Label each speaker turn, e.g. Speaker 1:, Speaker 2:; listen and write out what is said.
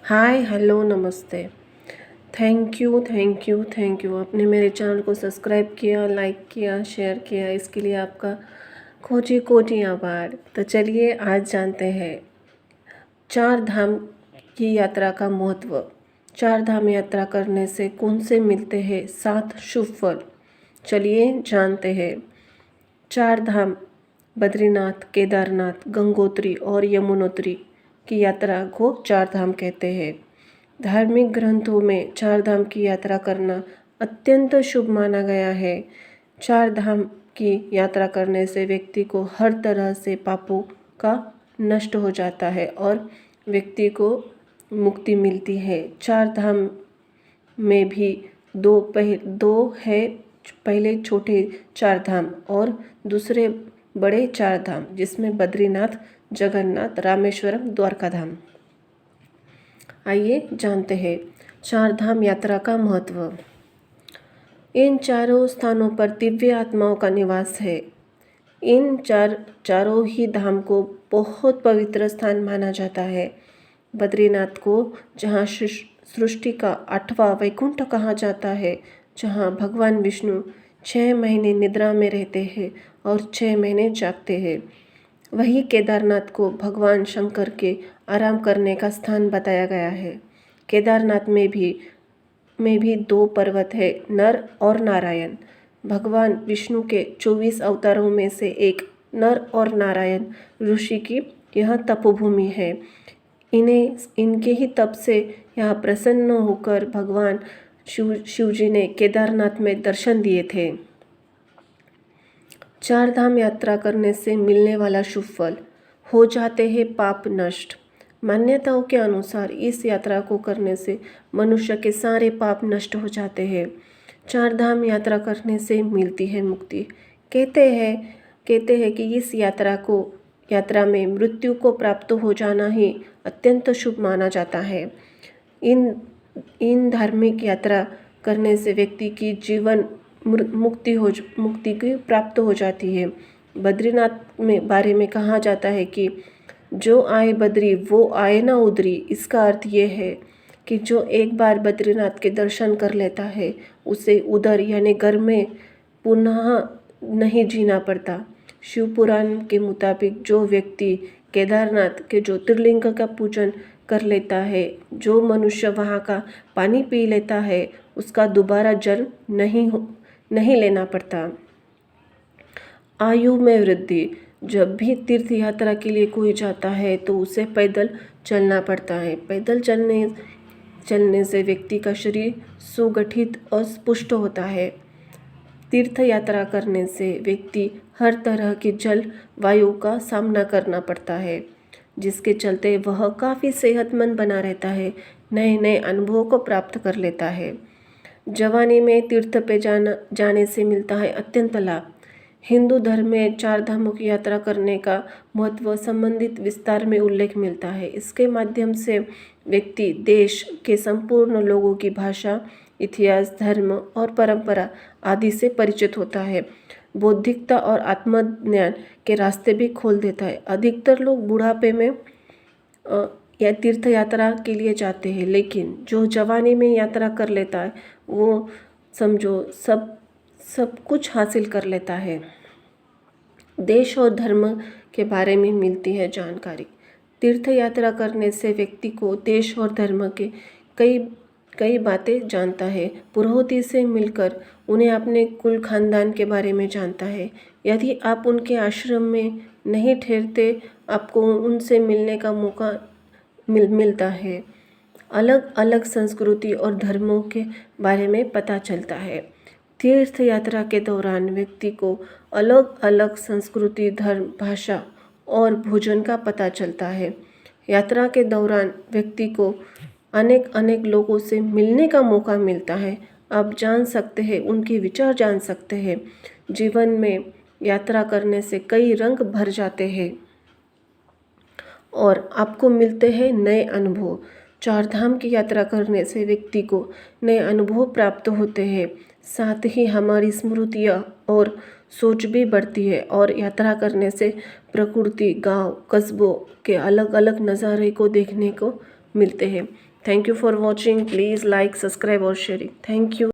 Speaker 1: Hi hello नमस्ते। Thank you आपने मेरे चैनल को सब्सक्राइब किया, लाइक किया, शेयर किया, इसके लिए आपका कोटि कोटि आभार। तो चलिए आज जानते हैं चार धाम की यात्रा का महत्व। चार धाम यात्रा करने से कौन से मिलते हैं 7 शुभ फल। चलिए जानते हैं। चार धाम बद्रीनाथ, केदारनाथ, गंगोत्री और यमुनोत्री की यात्रा को चार धाम कहते हैं। धार्मिक ग्रंथों में चार धाम की यात्रा करना अत्यंत शुभ माना गया है। चार धाम की यात्रा करने से व्यक्ति को हर तरह से पापों का नष्ट हो जाता है और व्यक्ति को मुक्ति मिलती है। चार धाम में भी दो है, पहले छोटे चार धाम और दूसरे बड़े चार धाम, जिसमें बद्रीनाथ, जगन्नाथ, रामेश्वरम, द्वारका धाम। आइए जानते हैं चार धाम यात्रा का महत्व। इन चारों स्थानों पर दिव्य आत्माओं का निवास है। इन चारों ही धाम को बहुत पवित्र स्थान माना जाता है। बद्रीनाथ को जहाँ सृष्टि का 8वां वैकुंठ कहा जाता है, जहाँ भगवान विष्णु 6 महीने निद्रा में रहते हैं और 6 महीने जागते हैं। वही केदारनाथ को भगवान शंकर के आराम करने का स्थान बताया गया है। केदारनाथ में भी 2 पर्वत है, नर और नारायण। भगवान विष्णु के 24 अवतारों में से एक नर और नारायण ऋषि की यह तपोभूमि है। इनके ही तप से यहाँ प्रसन्न होकर भगवान शिव जी ने केदारनाथ में दर्शन दिए थे। चार धाम यात्रा करने से मिलने वाला शुभ फल, हो जाते हैं पाप नष्ट। मान्यताओं के अनुसार इस यात्रा को करने से मनुष्य के सारे पाप नष्ट हो जाते हैं। चार धाम यात्रा करने से मिलती है मुक्ति। कहते हैं कि इस यात्रा में मृत्यु को प्राप्त हो जाना ही अत्यंत शुभ माना जाता है। इन धार्मिक यात्रा करने से व्यक्ति की जीवन मुक्ति की प्राप्त हो जाती है। बद्रीनाथ में बारे में कहा जाता है कि जो आए बद्री वो आए ना उधरी। इसका अर्थ ये है कि जो एक बार बद्रीनाथ के दर्शन कर लेता है उसे उधर यानी घर में पुनः नहीं जीना पड़ता। शिव पुराण के मुताबिक जो व्यक्ति केदारनाथ के ज्योतिर्लिंग का पूजन कर लेता है, जो मनुष्य वहाँ का पानी पी लेता है, उसका दोबारा जन्म नहीं लेना पड़ता। आयु में वृद्धि। जब भी तीर्थ यात्रा के लिए कोई जाता है तो उसे पैदल चलना पड़ता है। पैदल चलने से व्यक्ति का शरीर सुगठित और पुष्ट होता है। तीर्थ यात्रा करने से व्यक्ति हर तरह की जल वायु का सामना करना पड़ता है, जिसके चलते वह काफ़ी सेहतमंद बना रहता है, नए नए अनुभवों को प्राप्त कर लेता है। जवानी में तीर्थ पे जाने से मिलता है अत्यंत लाभ। हिंदू धर्म में चार धामों की यात्रा करने का महत्व संबंधित विस्तार में उल्लेख मिलता है। इसके माध्यम से व्यक्ति देश के संपूर्ण लोगों की भाषा, इतिहास, धर्म और परंपरा आदि से परिचित होता है। बौद्धिकता और आत्मज्ञान के रास्ते भी खोल देता है। अधिकतर लोग बुढ़ापे में या तीर्थ यात्रा के लिए जाते हैं, लेकिन जो जवानी में यात्रा कर लेता है वो समझो सब कुछ हासिल कर लेता है। देश और धर्म के बारे में मिलती है जानकारी। तीर्थ यात्रा करने से व्यक्ति को देश और धर्म के कई बातें जानता है। पुरोहित से मिलकर उन्हें अपने कुल खानदान के बारे में जानता है। यदि आप उनके आश्रम में नहीं ठहरते, आपको उनसे मिलने का मौका मिलता है। अलग अलग संस्कृति और धर्मों के बारे में पता चलता है। तीर्थ यात्रा के दौरान व्यक्ति को अलग अलग संस्कृति, धर्म, भाषा और भोजन का पता चलता है। यात्रा के दौरान व्यक्ति को अनेक लोगों से मिलने का मौका मिलता है। आप जान सकते हैं, उनके विचार जान सकते हैं। जीवन में यात्रा करने से कई रंग भर जाते हैं और आपको मिलते हैं नए अनुभव। चार धाम की यात्रा करने से व्यक्ति को नए अनुभव प्राप्त होते हैं, साथ ही हमारी स्मृतियाँ और सोच भी बढ़ती है। और यात्रा करने से प्रकृति, गांव, कस्बों के अलग अलग नज़ारे को देखने को मिलते हैं। Thank you for watching. Please like, subscribe और शेयरिंग. Thank you.